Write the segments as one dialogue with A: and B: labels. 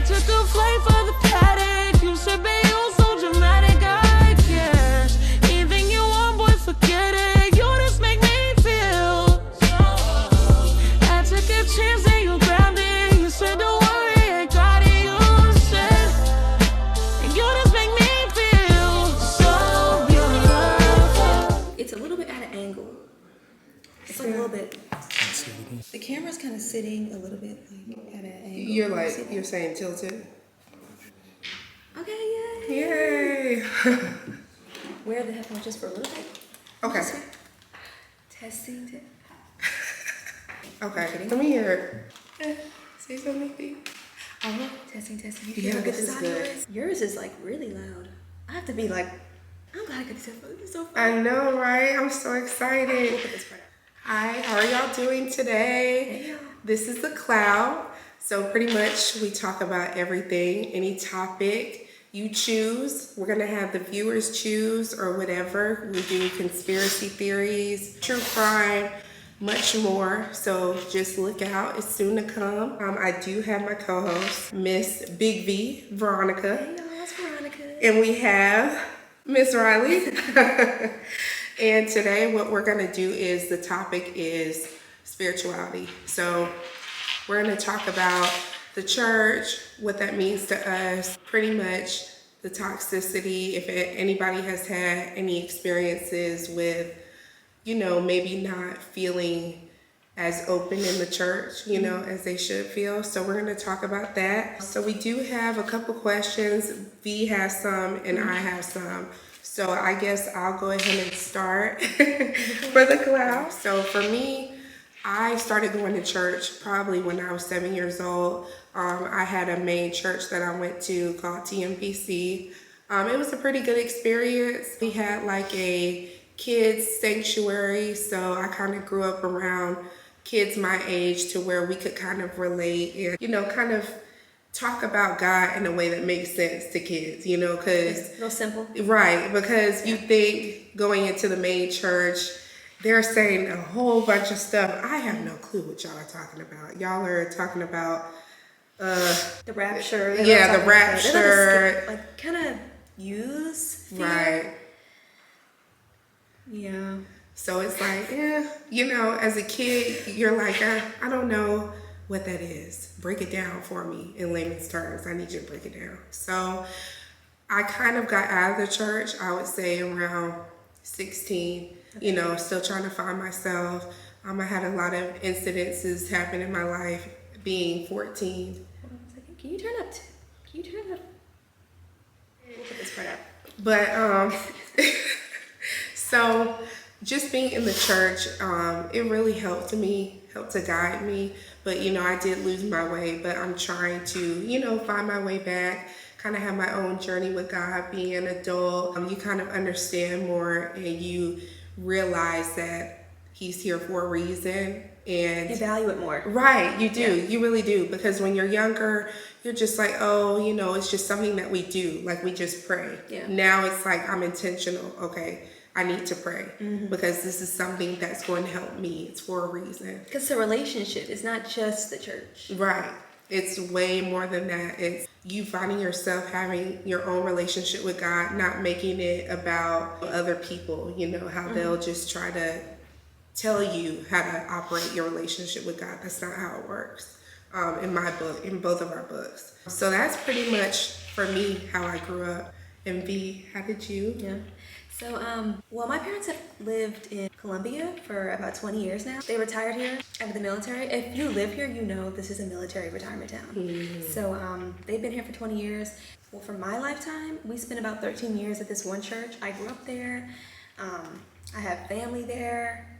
A: took a flight for the paddock. You should be all so dramatic. I can't even you want, boy, forget it. You just make me feel so. I took a chance and you grabbed it. You said don't worry, I got it. You said, and you just make me feel so beautiful.
B: It's a little bit at an angle. It's like a little bit. The camera's kind of sitting a little bit like at an angle.
C: You're saying tilted?
B: Okay, yay.
C: Yay.
B: Wear the headphones just for a little bit.
C: Okay.
B: Testing.
C: Okay, let me hear it. Say something, please.
B: Testing. You
C: Yeah,
B: feel how good
C: this is
B: the
C: good.
B: audio is? Yours is like really loud. I have to be like, I'm glad I got these headphones. It's so fun.
C: I know, right? I'm so excited.
B: Look at this part.
C: Hi, how are y'all doing today?
B: Hey, y'all.
C: This is the Kloud. So pretty much we talk about everything, any topic you choose. We're gonna have the viewers choose or whatever. We do conspiracy theories, true crime, much more. So just look out, it's soon to come. I do have my co-host, Miss Big V, Veronica.
B: Hey, y'all, it's Veronica.
C: And we have Miss Riley. And today what we're gonna do is, the topic is spirituality. So we're gonna talk about the church, what that means to us, pretty much the toxicity, if anybody has had any experiences with, maybe not feeling as open in the church, as they should feel. So we're gonna talk about that. So we do have a couple questions. V has some and I have some. So I guess I'll go ahead and start for the Kloud. So for me, I started going to church probably when I was 7 years old. I had a main church that I went to called TMPC. It was a pretty good experience. We had like a kids sanctuary, so I kind of grew up around kids my age to where we could kind of relate and, kind of talk about God in a way that makes sense to kids, because
B: Real simple.
C: Right, because you think going into the main church, they're saying a whole bunch of stuff. I have no clue what y'all are talking about. Y'all are talking about
B: The rapture.
C: yeah, the rapture.
B: Like kind of use fear.
C: Right.
B: Yeah.
C: So it's like, as a kid, you're like, I don't know what that is. Break it down for me in layman's terms. I need you to break it down. So I kind of got out of the church, I would say around 16, still trying to find myself. I had a lot of incidences happen in my life being 14.
B: Hold on a second. Can you turn up? We'll put this part out.
C: But, so just being in the church, it really helped to guide me. But, I did lose my way, but I'm trying to, find my way back, kind of have my own journey with God, being an adult. You kind of understand more and you realize that He's here for a reason. And
B: You value it more.
C: right, you do.
B: Yeah.
C: You really do. Because when you're younger, you're just like, oh, it's just something that we do. Like we just pray.
B: Yeah.
C: Now it's like I'm intentional. Okay, I need to pray because this is something that's going to help me. It's for a reason.
B: Because it's a relationship. It's not just the church.
C: Right. It's way more than that. It's you finding yourself having your own relationship with God, not making it about other people, how they'll just try to tell you how to operate your relationship with God. That's not how it works. In my book, in both of our books. So that's pretty much for me how I grew up. And V, how did you?
B: Yeah. So, my parents have lived in Colombia for about 20 years now. They retired here out of the military. If you live here, this is a military retirement town. So, they've been here for 20 years. Well, for my lifetime, we spent about 13 years at this one church. I grew up there. I have family there.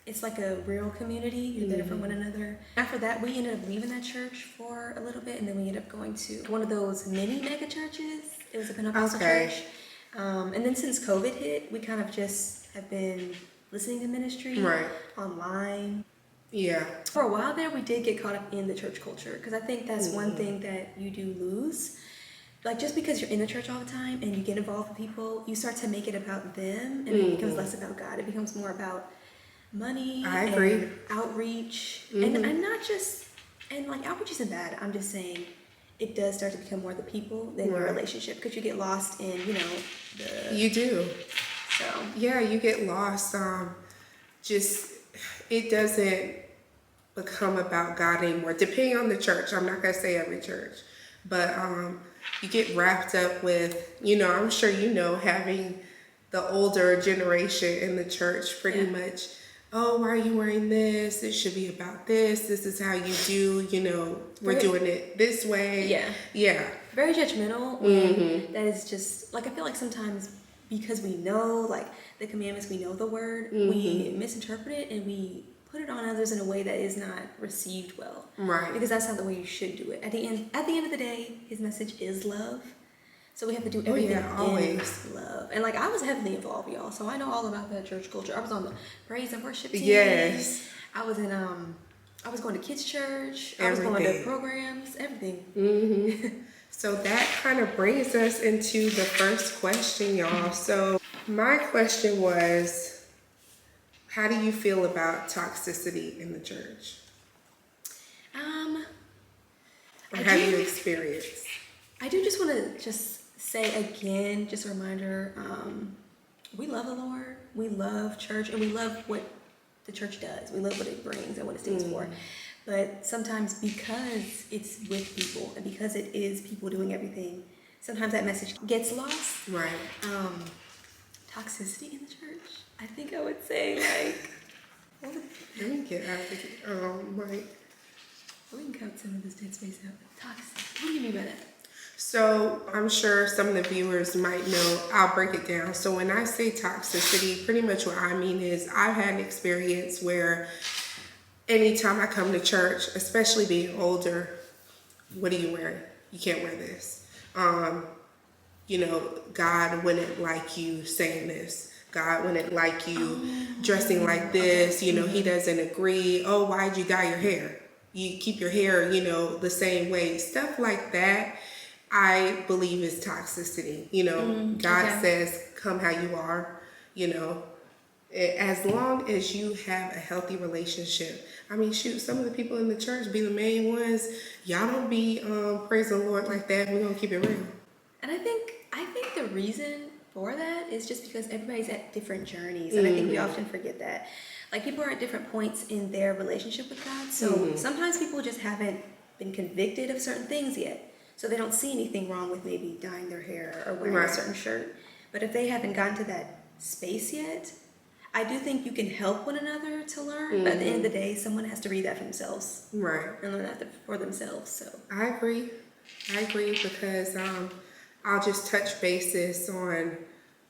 B: It's like a real community. You're there for one another. After that, we ended up leaving that church for a little bit, and then we ended up going to one of those mini mega churches. It was a Pentecostal church. And then since COVID hit, we kind of just have been listening to ministry online.
C: Yeah.
B: For a while there, we did get caught up in the church culture because I think that's one thing that you do lose. Like just because you're in the church all the time and you get involved with people, you start to make it about them and it becomes less about God. It becomes more about money.
C: I agree.
B: And outreach. And not just, and like outreach isn't bad. I'm just saying it does start to become more the people than your relationship, because you get lost in,
C: You do.
B: so.
C: Yeah, you get lost. Just, it doesn't become about God anymore. Depending on the church, I'm not gonna say every church, but you get wrapped up with, I'm sure having the older generation in the church pretty much. Oh, why are you wearing this? It should be about this. This is how you do. We're doing it this way. Yeah.
B: Very judgmental. When that is just like, I feel like sometimes because we know like the commandments, we know the word, we misinterpret it and we put it on others in a way that is not received well.
C: Right.
B: Because that's not the way you should do it. At the end of the day, his message is love. So we have to do everything in love. And like, I was heavily involved, y'all. So I know all about that church culture. I was on the praise and worship team.
C: Yes.
B: I was in I was going to kids church. I was going to programs, everything.
C: So that kind of brings us into the first question, y'all. So my question was, how do you feel about toxicity in the church? Or have you experienced?
B: I do just want to say again, just a reminder, we love the Lord, we love church, and we love what the church does. We love what it brings and what it stands for. But sometimes because it's with people and because it is people doing everything, sometimes that message gets lost.
C: Right.
B: Toxicity in the church, I think I would say like...
C: Let me get out of here.
B: We can cut some of this dead space out. Toxic. What do you mean by that?
C: So I'm sure some of the viewers might know, I'll break it down. So when I say toxicity, pretty much what I mean is I've had an experience where anytime I come to church, especially being older, what are you wearing? You can't wear this. God wouldn't like you saying this. God wouldn't like you dressing like this. He doesn't agree. Oh, why'd you dye your hair? You keep your hair, the same way. Stuff like that, I believe is toxicity. God says, come how you are, as long as you have a healthy relationship. I mean, shoot, some of the people in the church be the main ones. Y'all don't be praising the Lord like that. We're going to keep it real.
B: And I think the reason for that is just because everybody's at different journeys. And I think we often forget that. Like, people are at different points in their relationship with God. So sometimes people just haven't been convicted of certain things yet. So they don't see anything wrong with maybe dyeing their hair or wearing a certain shirt. But if they haven't gotten to that space yet, I do think you can help one another to learn. But at the end of the day, someone has to read that for themselves.
C: Right.
B: And learn that for themselves. So
C: I agree because I'll just touch basis on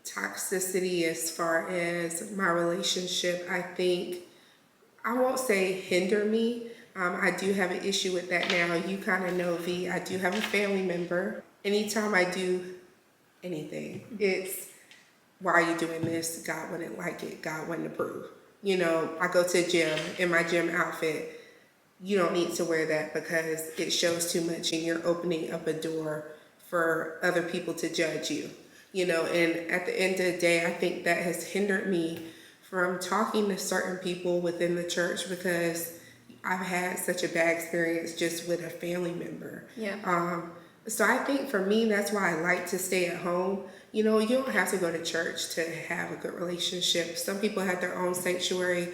C: toxicity as far as my relationship. I think, I won't say hinder me. I do have an issue with that now. You kind of know, V, I do have a family member. Anytime I do anything, it's, why are you doing this? God wouldn't like it. God wouldn't approve. I go to a gym in my gym outfit. You don't need to wear that because it shows too much and you're opening up a door for other people to judge you. And at the end of the day, I think that has hindered me from talking to certain people within the church because I've had such a bad experience just with a family member.
B: yeah.
C: So I think for me, that's why I like to stay at home. You don't have to go to church to have a good relationship. Some people have their own sanctuary,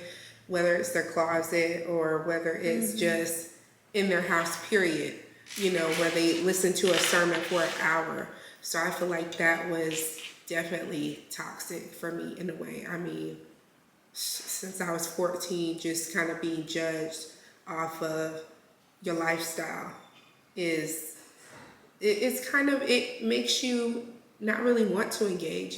C: whether it's their closet or whether it's just in their house, period, where they listen to a sermon for an hour. So I feel like that was definitely toxic for me in a way. I mean, since I was 14, just kind of being judged off of your lifestyle it makes you not really want to engage,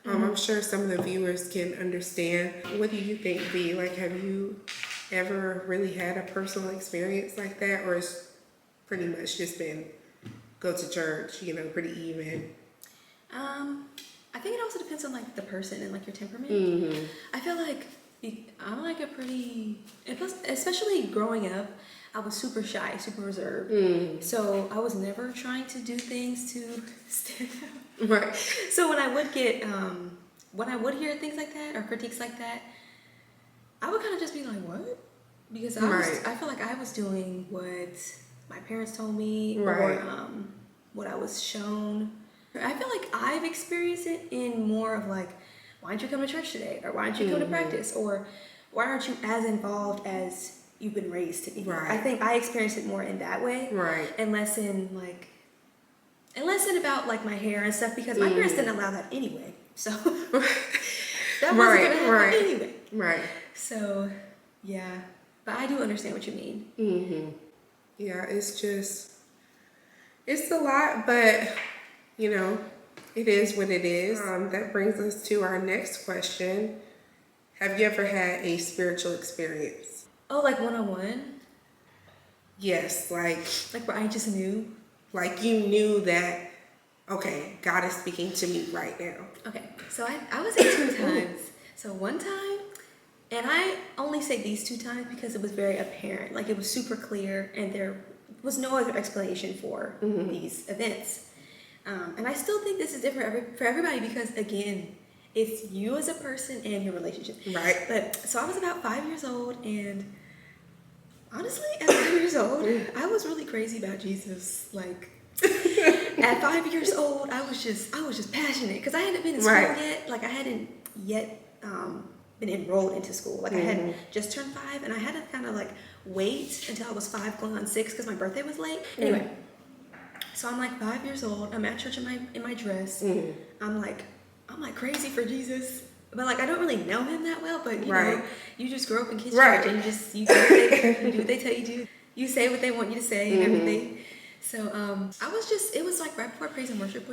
C: I'm sure some of the viewers can understand. What do you think, V? Like, have you ever really had a personal experience like that, or it's pretty much just been go to church, pretty even?
B: I think it also depends on like the person and like your temperament. I feel like I'm like a pretty, especially growing up, I was super shy, super reserved. So I was never trying to do things to stand out.
C: Right.
B: So when I would get, when I would hear things like that or critiques like that, I would kind of just be like, what? Because I feel like I was doing what my parents told me
C: Right.
B: or what I was shown. I feel like I've experienced it in more of like, why don't you come to church today? Or why don't you come to practice? Or why aren't you as involved as you've been raised to be?
C: Right.
B: I think I experienced it more in that way.
C: Right.
B: And less in about like my hair and stuff because my parents didn't allow that anyway. So that wasn't
C: Right,
B: gonna happen
C: right.
B: anyway.
C: Right.
B: So yeah. But I do understand what you mean.
C: Mm-hmm. Yeah, it's a lot, but you know, it is what it is. That brings us to our next question. Have you ever had a spiritual experience?
B: Oh, like one-on-one?
C: Yes, like
B: Where I just knew?
C: like you knew that, okay, God is speaking to me right now.
B: Okay, so I would say 2 times. So one time, and I only say these 2 times because it was very apparent. Like it was super clear and there was no other explanation for these events. And I still think this is different for everybody because again, it's you as a person and your relationship.
C: Right.
B: But so I was about 5 years old and honestly, at 5 years old, I was really crazy about Jesus. Like at 5 years old, I was just passionate because I hadn't been in school yet. Like I hadn't yet been enrolled into school. Like I had just turned 5, and I had to kind of like wait until I was 5, going on 6, because my birthday was late. Anyway, so I'm like 5 years old. I'm at church in my dress. I'm like crazy for Jesus. But like I don't really know him that well, but you know, you just grow up in kids' church and you do what they tell you to do. You say what they want you to say and everything. So it was like right before praise and worship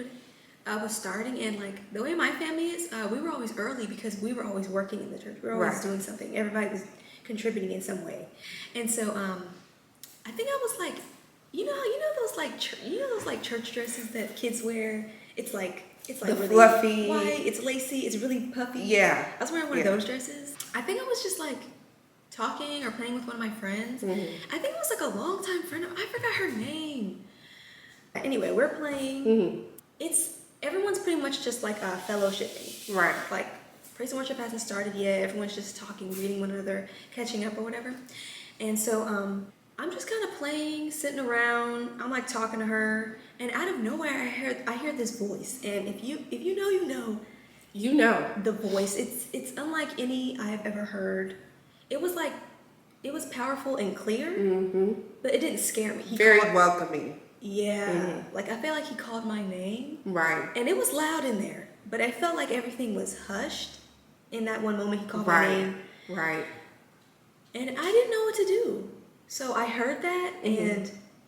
B: was starting, and like the way my family is, we were always early because we were always working in the church. We were always doing something. Everybody was contributing in some way. And so I think I was like, you know those like church dresses that kids wear. It's like really
C: fluffy,
B: white, it's lacy, it's really puffy.
C: Yeah.
B: I was wearing one of those dresses. I think I was just like talking or playing with one of my friends. I think it was like a longtime friend. I forgot her name. Anyway, we're playing. Everyone's pretty much just like fellowshipping.
C: Right.
B: Like praise and worship hasn't started yet. Everyone's just talking, greeting one another, catching up or whatever. And so I'm just kind of playing, sitting around. I'm like talking to her, and out of nowhere, I hear this voice. And if you know, you know the voice. It's unlike any I've ever heard. It was powerful and clear, but it didn't scare me.
C: Very welcoming.
B: Yeah, like I felt like he called my name.
C: Right.
B: And it was loud in there, but I felt like everything was hushed in that one moment he called my name.
C: Right.
B: And I didn't know what to do. So I heard that,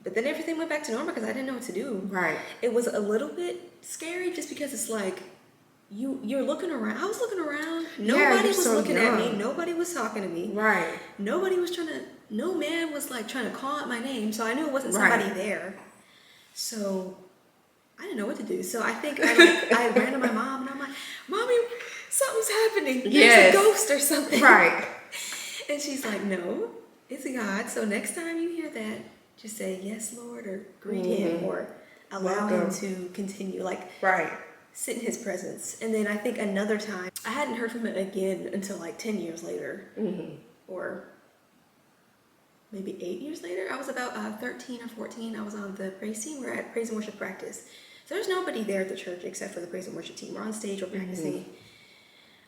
B: but then everything went back to normal because I didn't know what to do.
C: Right.
B: It was a little bit scary just because it's like you're looking around. I was looking around. Nobody was looking at me. Nobody was talking to me.
C: Right.
B: No man was like trying to call out my name. So I knew it wasn't somebody there. So I didn't know what to do. So I think I ran to my mom and I'm like, Mommy, something's happening. There's a ghost or something.
C: Right.
B: And she's like, no, it's God. So next time you hear that, just say, yes, Lord, or greet him, or allow him to continue. Like, sit in his presence. And then I think another time, I hadn't heard from him again until like 10 years later, or maybe 8 years later. I was about 13 or 14. I was on the praise team. We're at praise and worship practice. So there's nobody there at the church except for the praise and worship team. We're on stage, we're practicing.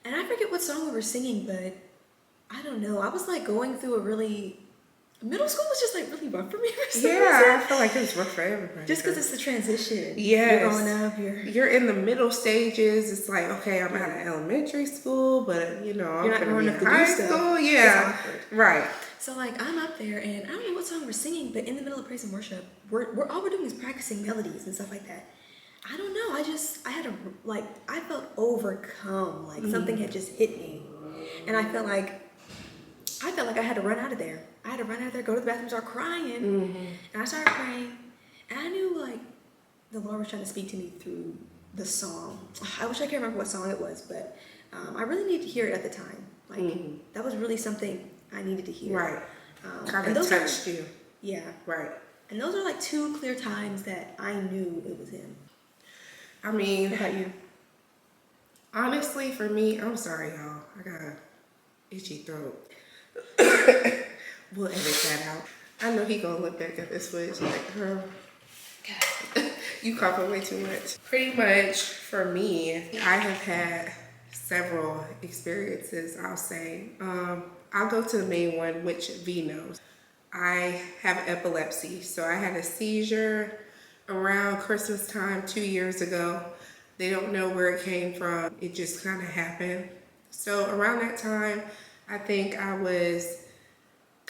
B: And I forget what song we were singing, but I don't know. I was like going through middle school was just like really rough for me or something.
C: Yeah, I feel like it was rough for everybody.
B: Just because it's the transition.
C: Yes.
B: You're growing up.
C: You're in the middle stages. It's like, okay, I'm out of elementary school, but you know, I'm going to be in high school. Yeah.
B: It's awkward.
C: Right.
B: So like I'm up there and I don't know what song we're singing, but in the middle of praise and worship, we're all we're doing is practicing melodies and stuff like that. I don't know. I felt overcome. Like something had just hit me. And I felt like I had to run out of there. I had to run out of there, go to the bathroom, start crying. And I started praying. And I knew like the Lord was trying to speak to me through the song. I wish I could remember what song it was, but I really needed to hear it at the time. Like that was really something I needed to hear.
C: Right. Kind of touched you.
B: Yeah.
C: Right.
B: And those are like 2 clear times that I knew it was him.
C: I mean,
B: what about you?
C: Honestly, for me, I'm sorry, y'all. I got an itchy throat. We'll edit that out. I know he gonna look back at this footage like, girl, you coughing way too much. Pretty much for me, I have had several experiences, I'll say. I'll go to the main one, which V knows. I have epilepsy. So I had a seizure around Christmas time 2 years ago. They don't know where it came from. It just kind of happened. So around that time, I think I was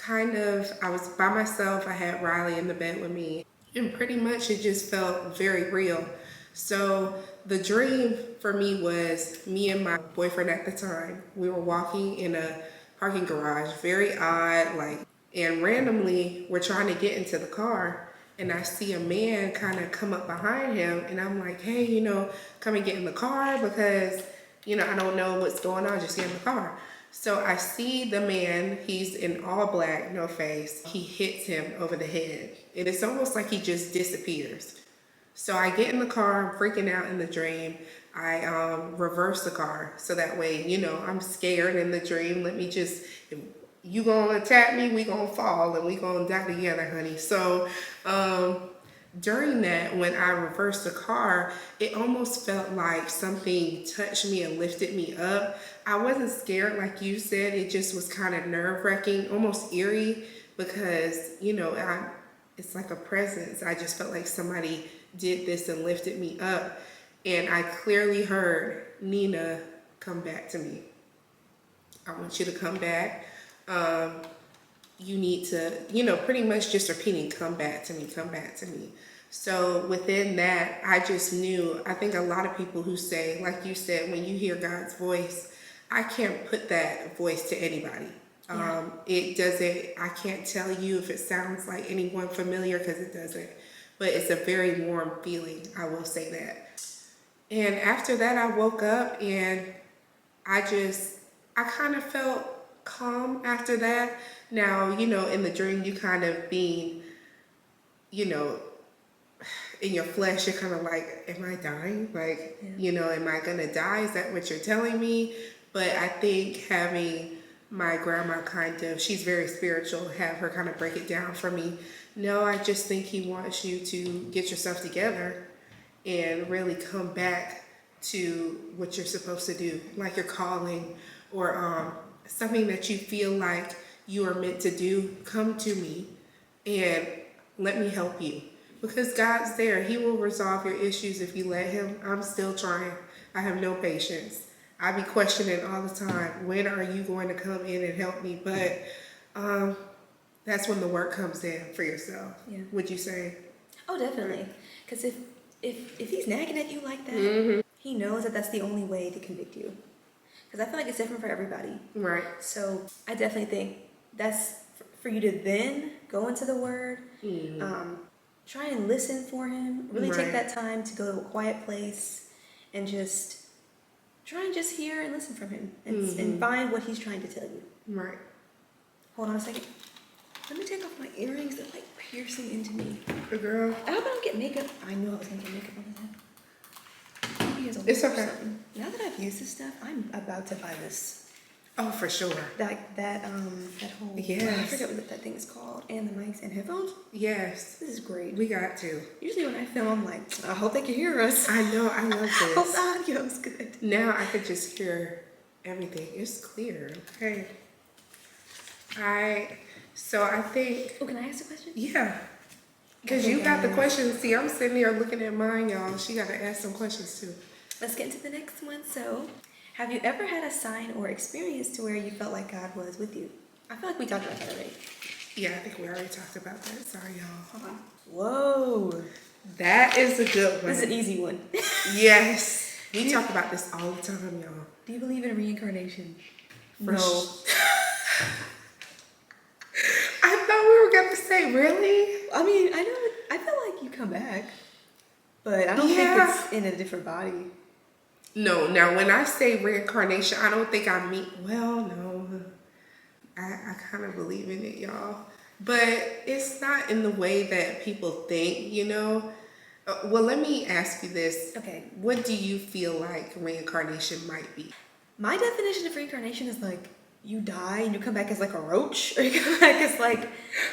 C: by myself. I had Riley in the bed with me. And pretty much it just felt very real. So the dream for me was me and my boyfriend at the time. We were walking in a parking garage, very odd, and randomly we're trying to get into the car, and I see a man kind of come up behind him, and I'm like, hey, come and get in the car because, I don't know what's going on, just get in the car. So I see the man, he's in all black, no face. He hits him over the head, and it's almost like he just disappears. So I get in the car, I'm freaking out in the dream. I reverse the car so that way, I'm scared in the dream. If you gonna attack me, we gonna fall and we gonna die together, honey. So during that, when I reversed the car, it almost felt like something touched me and lifted me up. I wasn't scared like you said. It just was kind of nerve-wracking, almost eerie, because, it's like a presence. I just felt like somebody did this and lifted me up. And I clearly heard, Nina, come back to me. I want you to come back. You need to, pretty much just repeating, come back to me, come back to me. So within that, I just knew, I think a lot of people who say, like you said, when you hear God's voice, I can't put that voice to anybody. Yeah. I can't tell you if it sounds like anyone familiar, because it doesn't. But it's a very warm feeling, I will say that. And after that, I woke up and I kind of felt calm after that. Now, in the dream, you kind of being, in your flesh, you're kind of like, am I dying? Am I going to die? Is that what you're telling me? But I think having my grandma she's very spiritual, have her kind of break it down for me. No, I just think he wants you to get yourself together and really come back to what you're supposed to do, like your calling or something that you feel like you are meant to do. Come to me and let me help you, because God's there. He will resolve your issues if you let him. I'm still trying. I have no patience. I be questioning all the time, when are you going to come in and help me? But that's when the work comes in for yourself. Yeah. Would you say?
B: Oh, definitely. Because if he's nagging at you like that, mm-hmm. He knows that that's the only way to convict you. Because I feel like it's different for everybody.
C: Right.
B: So I definitely think that's for you to then go into the Word, try and listen for him. Really take that time to go to a quiet place and just try and just hear and listen from him and find what he's trying to tell you.
C: Right.
B: Hold on a second. Let me take off my earrings. They're like piercing into me.
C: Good girl.
B: I hope I don't get makeup. I knew I was going to get makeup on his head.
C: It's okay.
B: Now that I've used this stuff, I'm about to buy this.
C: Oh, for sure.
B: That whole,
C: yes.
B: I forget what that thing is called. And the mics and headphones.
C: Yes.
B: This is great.
C: We got to.
B: Usually when I film, I'm like, I hope they can hear us.
C: I know. I love this.
B: I hope the audio's good.
C: Now I could just hear everything. It's clear. Okay. So I think.
B: Oh, can I ask a question?
C: Yeah. Because you got the questions. See, I'm sitting here looking at mine, y'all. She got to ask some questions too.
B: Let's get into the next one. So, have you ever had a sign or experience to where you felt like God was with you? I feel like we talked about that already.
C: Yeah, I think we already talked about that. Sorry, y'all.
B: Hold on. Whoa.
C: That is a good one.
B: That's an easy one.
C: Yes. We talk about this all the time, y'all.
B: Do you believe in reincarnation?
C: No. I thought we were going to say, really?
B: I mean, I feel like you come back, but I don't think it's in a different body.
C: No, now when I say reincarnation, I don't think I mean, no. I kind of believe in it, y'all. But it's not in the way that people think, Well, let me ask you this.
B: Okay.
C: What do you feel like reincarnation might be?
B: My definition of reincarnation is like you die and you come back as like a roach, or you come back as like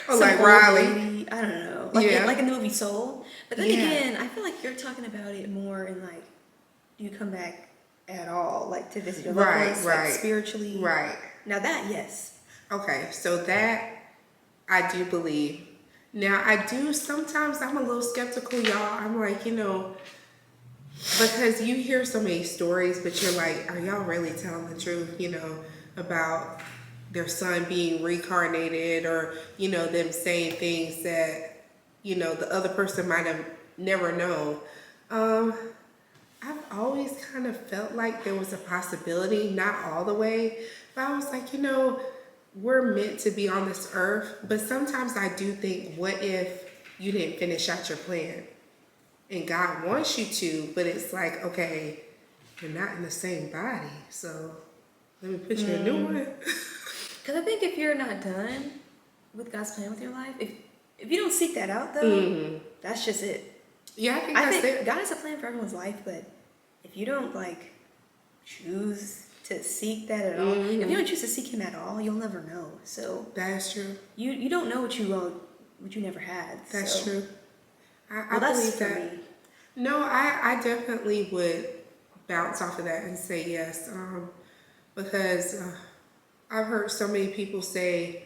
C: Or
B: some
C: like
B: old
C: Riley.
B: lady. I don't know, like
C: Yeah.
B: like in the movie Soul. But then
C: Yeah.
B: again, I feel like you're talking about it more in like you come back at all, like to visit your loved
C: Right,
B: ones,
C: right.
B: like spiritually.
C: Right.
B: Now that, yes.
C: Okay, so that I do believe. Now I do sometimes I'm a little skeptical, y'all. I'm like, because you hear so many stories, but you're like, are y'all really telling the truth, about their son being reincarnated, or, them saying things that, the other person might have never known. I've always kind of felt like there was a possibility, not all the way, but I was like, we're meant to be on this earth, but sometimes I do think, what if you didn't finish out your plan? And God wants you to, but it's like, okay, you're not in the same body, so let me put you in a new one.
B: Because I think if you're not done with God's plan with your life, if you don't seek that out though, that's just it.
C: Yeah,
B: I
C: that's
B: think
C: it.
B: God has a plan for everyone's life, but if you don't like choose to seek that at all, if you don't choose to seek Him at all, you'll never know. So
C: That's true.
B: you don't know what you never had.
C: That's
B: so.
C: true. I
B: Well, that's
C: believe
B: for
C: that.
B: me.
C: No, I definitely would bounce off of that and say yes, because I've heard so many people say,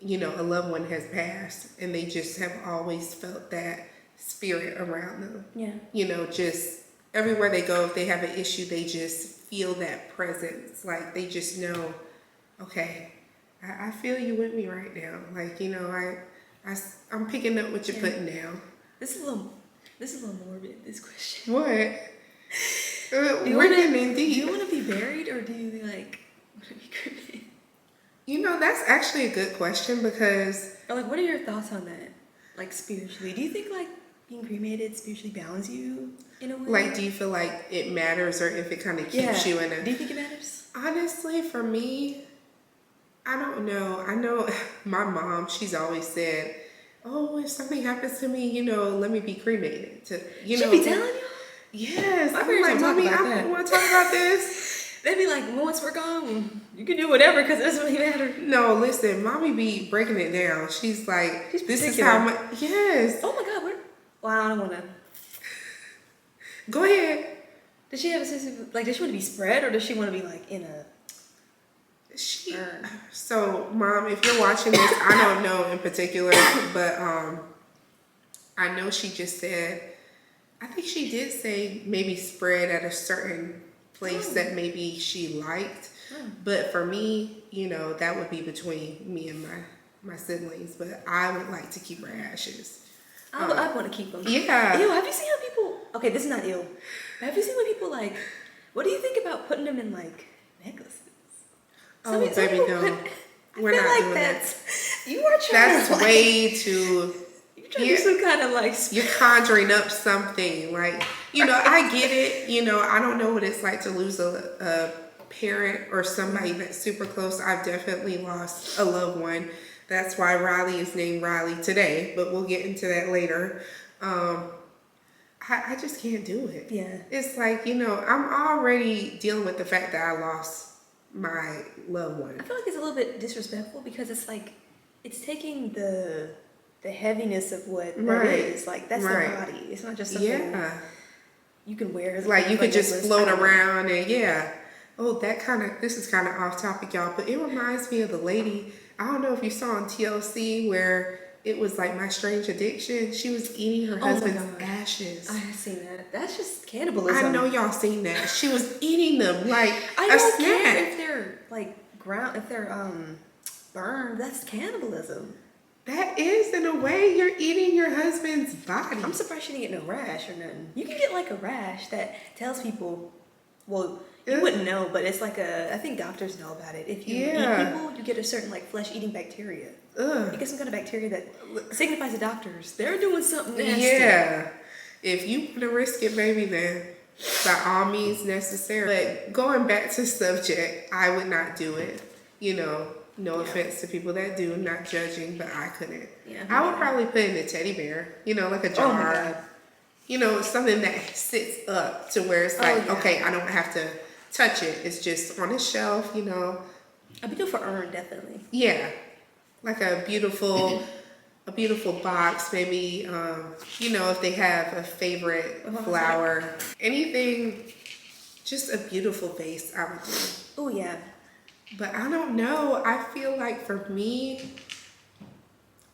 C: a loved one has passed, and they just have always felt that spirit around them.
B: Yeah.
C: Just everywhere they go, if they have an issue, they just feel that presence. Like they just know, okay, I feel you with me right now. Like, I'm picking up what you're putting down.
B: This is a little morbid, this question.
C: What?
B: Do you want to be buried, or do you like want to be cremated?
C: That's actually a good question, because
B: Or like, what are your thoughts on that? Like spiritually, do you think like being cremated spiritually bounds you in a way?
C: like, do you feel like it matters, or if it kind of keeps you in a...
B: Do you think it matters?
C: Honestly, for me, I don't know. I know my mom, she's always said, oh, if something happens to me, let me be cremated.
B: She be telling you?
C: Yes.
B: My
C: I'm
B: parents
C: like,
B: don't talk
C: Mommy,
B: about
C: I
B: that.
C: want to talk about this.
B: They'd be like, well, once we're gone, you can do whatever because it doesn't really matter.
C: No, listen, Mommy be breaking it down. She's like,
B: She's
C: this is
B: particular.
C: how my... Yes.
B: Oh my God, well, I don't want to.
C: Go ahead.
B: Does she have a sense of, like, does she want to be spread, or does she want to be like in a...
C: So, Mom, if you're watching this, I don't know in particular, but I know she just said, I think she did say maybe spread at a certain place that maybe she liked. But for me, that would be between me and my siblings. But I would like to keep her ashes.
B: I want to keep them.
C: Yeah.
B: Ew, have you seen how people... Okay, this is not ill. Have you seen when people like... What do you think about putting them in like necklaces?
C: Oh, baby, no. We're not doing that.
B: You are trying
C: That's
B: to like,
C: way too...
B: You're trying to do some kind of like...
C: You're conjuring up something. Like, I get it. I don't know what it's like to lose a parent or somebody that's super close. I've definitely lost a loved one. That's why Riley is named Riley today, but we'll get into that later. I just can't do it.
B: Yeah.
C: It's like, I'm already dealing with the fact that I lost my loved one.
B: I feel like it's a little bit disrespectful because it's like, it's taking the heaviness of what that is. Like, that's the body. It's not just something you can wear. As
C: like, you could just
B: necklace.
C: float around and Oh, this is kind of off topic, y'all, but it reminds me of the lady, I don't know if you saw on TLC where it was like My Strange Addiction. She was eating her husband's ashes.
B: I have seen that. That's just cannibalism.
C: I know y'all seen that. She was eating them like
B: I
C: a
B: don't
C: snack.
B: care if they're like if they're burned. That's cannibalism.
C: That is, in a way, you're eating your husband's body.
B: I'm surprised she didn't get no rash or nothing. You can get like a rash that tells people, well, you wouldn't know, but it's like I think doctors know about it. If you eat people, you get a certain like flesh-eating bacteria. You get some kind of bacteria that signifies to doctors they're doing something nasty.
C: Yeah. If you want to risk it, baby, then by all means necessary. But going back to subject, I would not do it. No offense to people that do, not judging, but I couldn't.
B: Yeah,
C: I would probably put in a teddy bear, like a jar.
B: Oh my God.
C: Something that sits up to where it's like, okay, I don't have to touch it. It's just on a shelf,
B: A beautiful urn, definitely.
C: Yeah, like a beautiful box. Maybe if they have a favorite flower, anything, just a beautiful vase. I would do.
B: Oh yeah.
C: But I don't know. I feel like for me,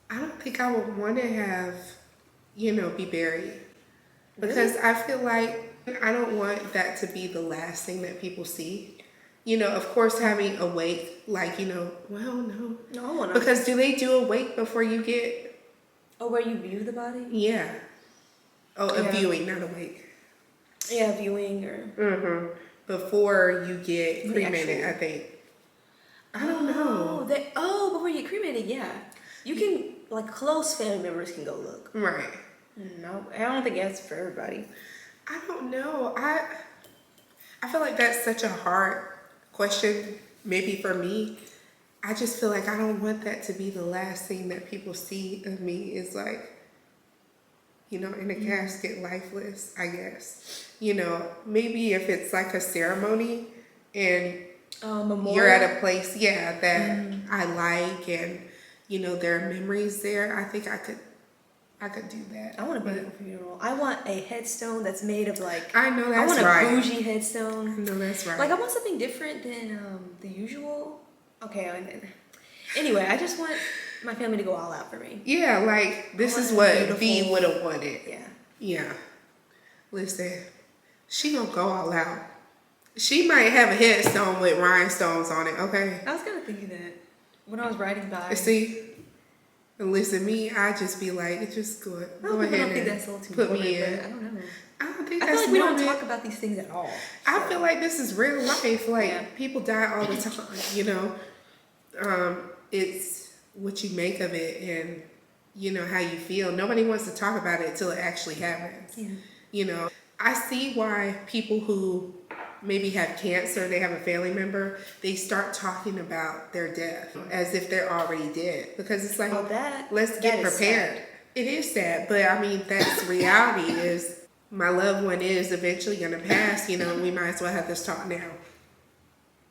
C: I don't think I would want to have, be buried. Because I feel like I don't want that to be the last thing that people see. Of course, having a wake, like, well, no.
B: No, I want
C: Because do they do a wake before you get?
B: Oh, where you view the body?
C: Yeah. Oh, a
B: Yeah.
C: viewing, not a wake.
B: Yeah, viewing or.
C: Before you get cremated,
B: actual-
C: I think. I don't know.
B: Before you get cremated, yeah. You can, like, close family members can go look.
C: Right.
B: No, I don't think that's for everybody.
C: I don't know. I feel like that's such a hard question, maybe for me. I just feel like I don't want that to be the last thing that people see of me is like, in a casket, lifeless, I guess. Maybe if it's like a ceremony and
B: Memorial.
C: you're at a place, that I like and, there are memories there, I think I could do that.
B: I want a beautiful funeral. I want a headstone that's made of like.
C: I know that's
B: I want
C: right.
B: a bougie headstone.
C: I know that's right.
B: Like I want something different than the usual. Okay. Anyway, I just want my family to go all out for me.
C: Yeah, like this
B: I
C: is
B: want
C: what
B: beautiful-
C: V would have wanted.
B: Yeah.
C: Yeah. Listen, she gonna go all out. She might have a headstone with rhinestones on it, okay?
B: I was kind of thinking that when I was riding by.
C: See? And listen, me, I just be like, just go ahead
B: I don't think
C: and
B: that's a little too
C: put
B: morbid,
C: me in.
B: but I don't know.
C: I don't think
B: I
C: that's
B: feel like we don't
C: morbid.
B: talk about these things at all.
C: I feel like this is real life. Like,
B: Yeah.
C: people die all the time, It's what you make of it and, how you feel. Nobody wants to talk about it until it actually happens.
B: Yeah.
C: I see why people who maybe have cancer, they have a family member, they start talking about their death as if they're already dead. Because it's like, let's get prepared. It is sad, but I mean, that's reality is my loved one is eventually going to pass, we might as well have this talk now.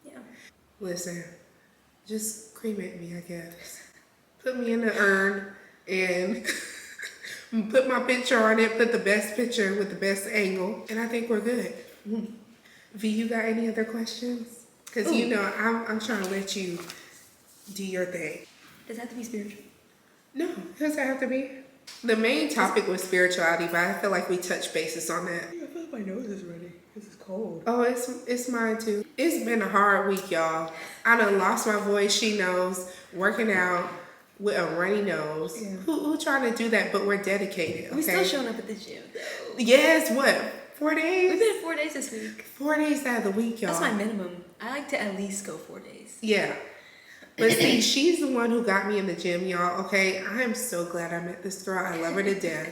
B: Yeah.
C: Listen, just cremate me, I guess. Put me in the urn and put my picture on it, put the best picture with the best angle, and I think we're good. V, you got any other questions? Because, I'm trying to let you do your thing.
B: Does it have to be spiritual?
C: No, does it have to be? The main topic was spirituality, but I feel like we touched bases on that.
B: I feel like my nose is ready. This is cold.
C: Oh, it's mine too. It's been a hard week, y'all. I done lost my voice, she knows, working out with a runny nose.
B: Yeah.
C: Who trying to do that? But we're dedicated, okay?
B: We still showing up at the gym, though.
C: Yes, what? 4 days?
B: We've been 4 days this week.
C: 4 days out of the week, y'all.
B: That's my minimum. I like to at least go 4 days.
C: Yeah. But see, she's the one who got me in the gym, y'all, okay? I am so glad I met this girl. I love her to death.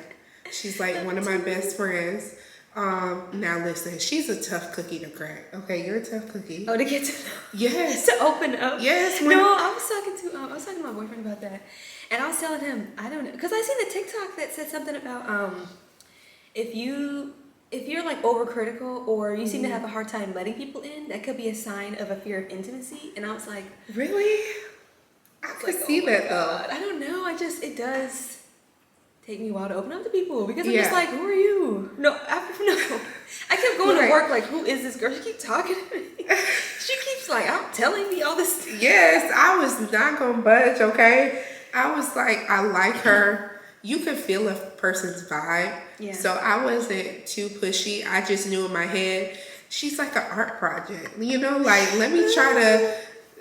C: She's like one of my best friends. Now listen, she's a tough cookie to crack. Okay, you're a tough cookie.
B: Oh, to get to
C: Yes.
B: to open up.
C: Yes.
B: No, I was talking to my boyfriend about that, and I was telling him I don't know because I seen the TikTok that said something about if you're like overcritical or you seem to have a hard time letting people in, that could be a sign of a fear of intimacy. And I was like,
C: Really? I could see that though.
B: I don't know. It does take me a while to open up to people because I'm
C: Yeah.
B: just like, who are you? No. I kept going to work like, who is this girl? She keeps talking to me. She keeps like, telling me all this.
C: Yes, I was not gonna budge, okay? I was like, I like her. You could feel a person's vibe.
B: Yeah.
C: So I wasn't too pushy. I just knew in my head, she's like an art project. Like, let me try to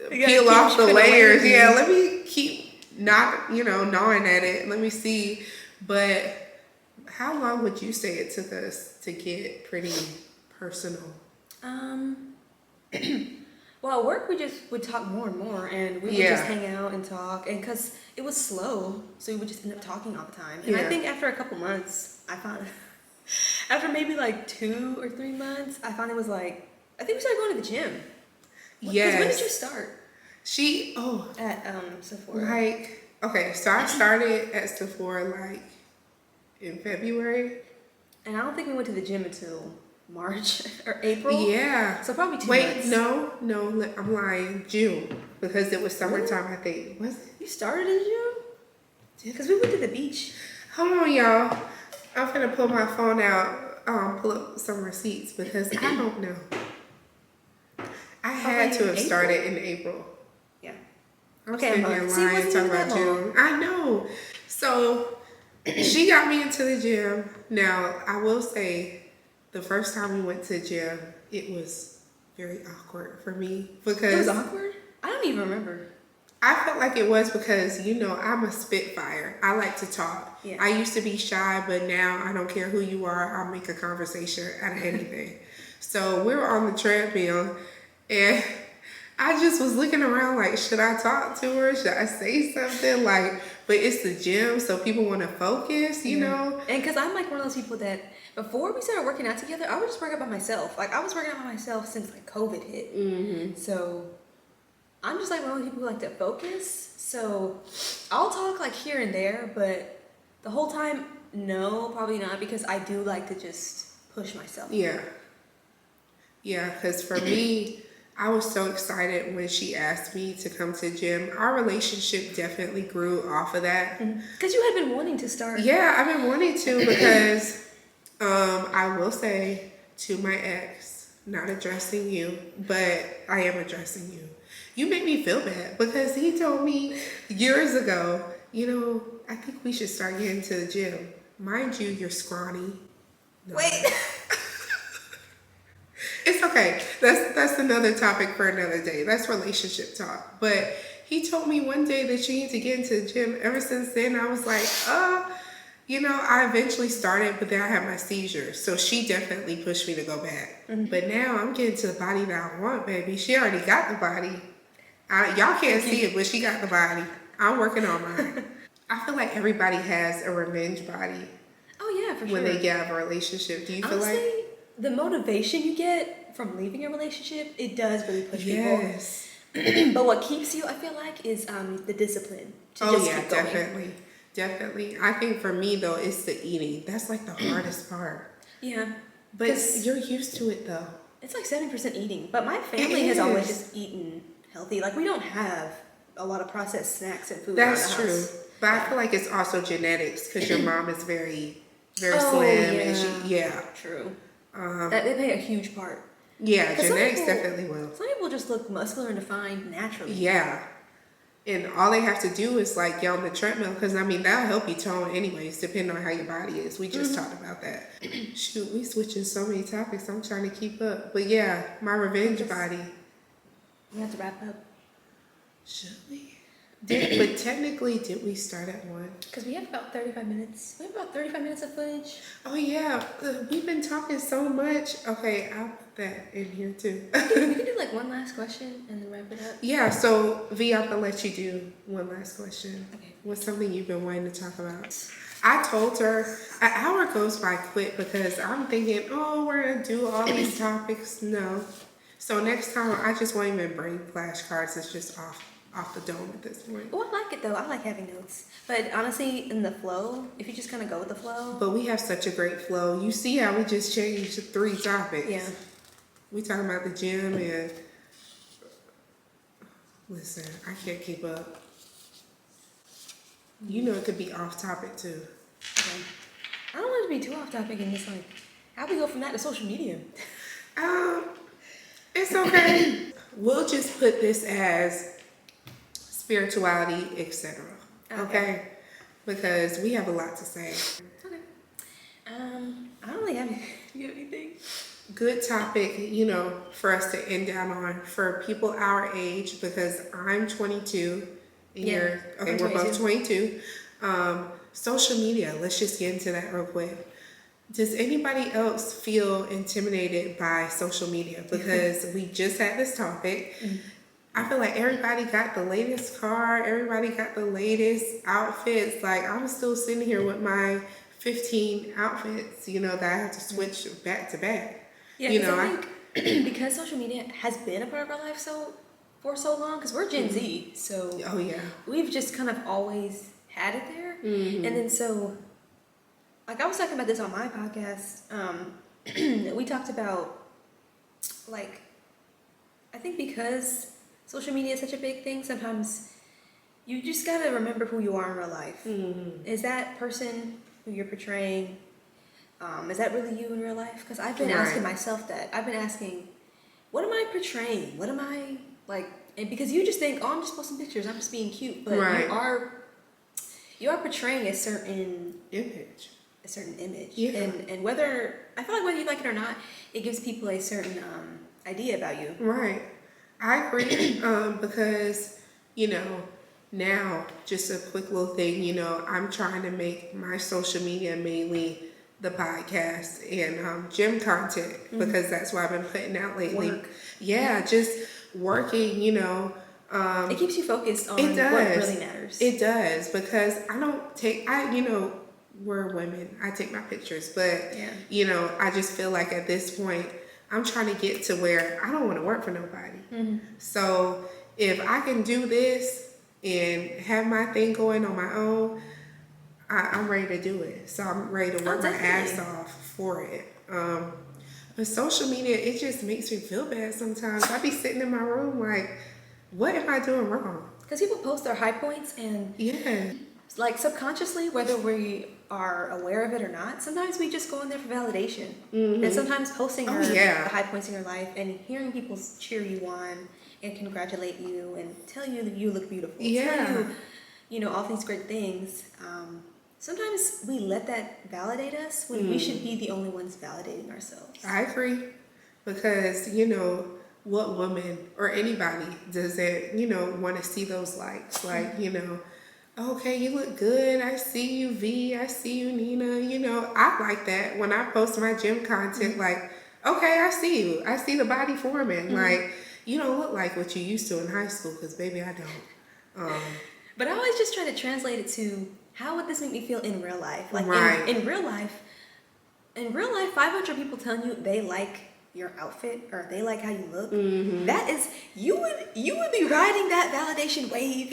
C: peel off the layers. Yeah, let me keep gnawing at it. Let me see. But how long would you say it took us to get pretty personal?
B: Well, at work we just would talk more and more, and we would just hang out and talk, and because it was slow, so we would just end up talking all the time. And I think after a couple months, I found after maybe like 2 or 3 months, I found it was like I think we started going to the gym.
C: Yes.
B: When did you start?
C: At
B: Sephora.
C: Okay, so I started at Sephora like in February.
B: And I don't think we went to the gym until March or April.
C: Yeah.
B: So probably 2 months.
C: Wait, no, I'm lying. June. because it was summertime, I think. Was it?
B: You started in June? Because we went to the beach.
C: Hold on, y'all. I'm gonna pull my phone out, pull up some receipts because I don't know. I had to have started in April.
B: Yeah.
C: I'm
B: Okay,
C: sitting
B: I'm
C: here
B: See,
C: lying,
B: wasn't
C: talking
B: even
C: about
B: that
C: June.
B: long.
C: I know. So she got me into the gym. Now, I will say, the first time we went to the gym, it was very awkward for me
B: It
C: because
B: was awkward? I don't even remember.
C: I felt like it was because, you know, I'm a spitfire. I like to talk.
B: Yeah.
C: I used to be shy, but now I don't care who you are. I'll make a conversation out of anything. So we were on the treadmill and I just was looking around like, should I talk to her? Should I say something? Like, but it's the gym, so people want to focus, you know?
B: And because I'm like one of those people that before we started working out together, I would just work out by myself. Like I was working out by myself since like COVID hit.
C: Mm-hmm.
B: So I'm just like one of those people who like to focus. So I'll talk like here and there, but the whole time, no, probably not, because I do like to just push myself.
C: Yeah. Yeah, because for me, I was so excited when she asked me to come to the gym. Our relationship definitely grew off of that.
B: Because you had been wanting to start.
C: Yeah, I've been wanting to because I will say to my ex, not addressing you, but I am addressing you. You make me feel bad because he told me years ago, you know, I think we should start getting to the gym. Mind you, you're scrawny. No.
B: Wait.
C: It's okay. That's another topic for another day. That's relationship talk. But he told me one day that you need to get into the gym. Ever since then, I was like, you know, I eventually started, but then I had my seizure. So she definitely pushed me to go back. Mm-hmm. But now I'm getting to the body that I want, baby. She already got the body. Y'all can't see it, but she got the body. I'm working on mine. I feel like everybody has a revenge body.
B: Oh, yeah, for sure.
C: When they get out of a relationship. Do you feel like?
B: The motivation you get from leaving a relationship, it does really push
C: yes.
B: people. But what keeps you, I feel like, is the discipline to just keep going.
C: Definitely. I think for me though, it's the eating. That's like the hardest part.
B: Yeah.
C: But you're used to it though.
B: It's like 70% eating. But my family has always just eaten healthy. Like we don't have a lot of processed snacks and food.
C: That's true. But I feel like it's also genetics because your mom is very slim and she
B: True. That they play a huge part.
C: Yeah, genetics definitely will.
B: Some people just look muscular and defined naturally.
C: Yeah. And all they have to do is like get on the treadmill because I mean that'll help you tone anyways, depending on how your body is. We just talked about that. Shoot, we switching so many topics. I'm trying to keep up. But yeah, my revenge body.
B: We have to wrap up.
C: Should we? But technically, did we start at 1?
B: Because we have about 35 minutes. We have about 35 minutes of footage.
C: Oh yeah, we've been talking so much. Okay, I'll put that in here too.
B: We can do like one last question and then wrap it up.
C: Yeah, so V, I'm gonna let you do one last question.
B: Okay.
C: What's something you've been wanting to talk about? I told her an hour goes by quick because I'm thinking, oh, we're gonna do all these topics. No. So next time, I just won't even bring flashcards. It's just off the dome at this point.
B: Oh, I like it though. I like having notes. But honestly, in the flow, if you just kind of go with the flow.
C: But we have such a great flow. You see how we just changed 3 topics.
B: Yeah.
C: We talking about the gym and listen, I can't keep up. You know it could be off topic too.
B: Okay. I don't want it to be too off topic and just like, how we go from that to social media?
C: It's okay. We'll just put this as spirituality, etc. Okay? Because we have a lot to say.
B: Okay. I don't really have anything.
C: Good topic, you know, for us to end down on for people our age because I'm 22 and we're both 22. Social media, let's just get into that real quick. Does anybody else feel intimidated by social media? Because we just had this topic. I feel like everybody got the latest car, everybody got the latest outfits. Like I'm still sitting here with my 15 outfits, you know, that I have to switch back to back.
B: Yeah,
C: you know,
B: I think because social media has been a part of our life for so long, because we're Gen Z, so we've just kind of always had it there. And then so, like I was talking about this on my podcast, we talked about, like, I think because social media is such a big thing. Sometimes you just gotta remember who you are in real life. Is that person who you're portraying, is that really you in real life? Because I've been asking myself that. I've been asking, what am I portraying? What am I, like, and because you just think, oh, I'm just posting pictures, I'm just being cute. But you are portraying a certain
C: image.
B: Yeah. And whether, I feel like whether you like it or not, it gives people a certain idea about you.
C: Right. I agree. Because, you know, now, just a quick little thing, you know, I'm trying to make my social media mainly the podcast and gym content because that's what I've been putting out lately. Yeah, just working, you know.
B: It keeps you focused on what really matters.
C: It does, because you know, we're women. I take my pictures, but, you know, I just feel like at this point, I'm trying to get to where I don't want to work for nobody. So if I can do this and have my thing going on my own, I'm ready to do it. So I'm ready to work my ass off for it. But social media, it just makes me feel bad sometimes. I be sitting in my room like, what am I doing wrong?
B: Because people post their high points and like subconsciously, whether we are aware of it or not, sometimes we just go in there for validation. And sometimes posting the high points in your life and hearing people cheer you on and congratulate you and tell you that you look beautiful. Tell you, you know, all these great things. Sometimes we let that validate us when we should be the only ones validating ourselves.
C: I agree. Because, you know, what woman or anybody does that, you know, want to see those likes? Like, you know, okay, you look good. I see you, V. I see you, Nina. You know, I like that when I post my gym content. Like, okay, I see you. I see the body forming. Like, you don't look like what you used to in high school, because baby, I don't.
B: But I always just try to translate it to, how would this make me feel in real life? Like in real life, 500 people telling you they like your outfit or they like how you look. That is, you would be riding that validation wave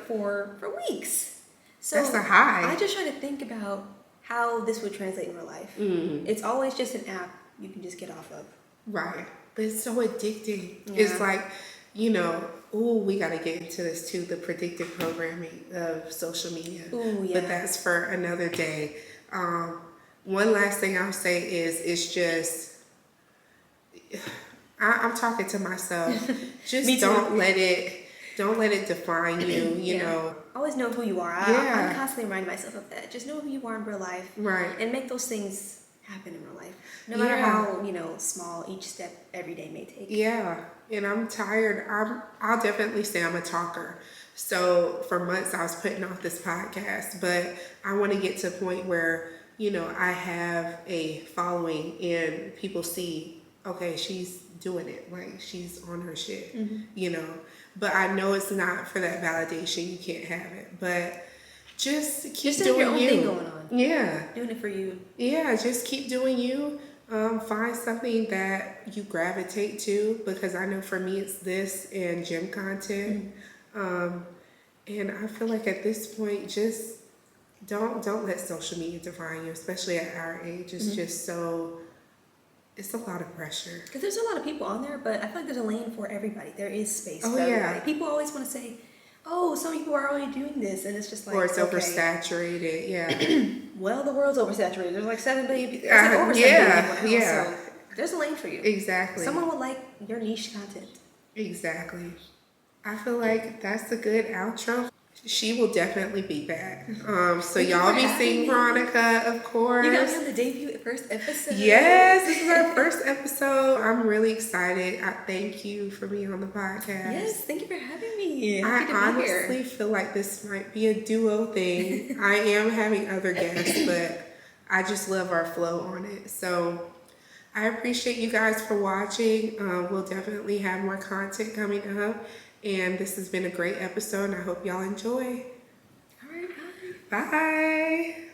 B: for weeks. So
C: that's a high.
B: I just try to think about how this would translate in real life. It's always just an app you can just get off of.
C: Right. But it's so addicting. It's like, you know, we got to get into this too, the predictive programming of social media. But that's for another day. One last thing I'll say is, it's just, I'm talking to myself. Just don't let it define you, you know.
B: Always know who you are. I'm constantly reminding myself of that. Just know who you are in real life.
C: Right.
B: And make those things happen in real life. No matter how, you know, small each step every day may take. Yeah.
C: And I'm tired. I'll definitely say I'm a talker. So for months I was putting off this podcast, but I want to get to a point where, you know, I have a following and people see, okay, she's doing it. Like, she's on her shit, you know. But I know it's not for that validation. You can't have it. But just keep doing
B: your own
C: you.
B: thing going on.
C: Yeah.
B: Doing it for you.
C: Yeah, just keep doing you. Find something that you gravitate to, because I know for me it's this and gym content. And I feel like at this point, just don't let social media define you, especially at our age. It's just so, it's a lot of pressure.
B: Because there's a lot of people on there, but I feel like there's a lane for everybody. There is space for everybody. People always want to say, oh, some people are already doing this, and it's just like,
C: or it's oversaturated.
B: Well, the world's oversaturated. There's like 7 billion people. Over 7 billion people now, so there's a lane for you.
C: Exactly.
B: Someone will like your niche content.
C: Exactly. I feel like that's a good outro. She will definitely be back. So y'all be seeing Veronica, of course.
B: You got me on the debut first episode.
C: Yes, this is our first episode. I'm really excited. I thank you for being on the podcast.
B: Yes, thank you for having me.
C: I honestly feel like this might be a duo thing. I am having other guests, but I just love our flow on it. So I appreciate you guys for watching. We'll definitely have more content coming up. And this has been a great episode, and I hope y'all enjoy.
B: All right, bye.
C: Bye.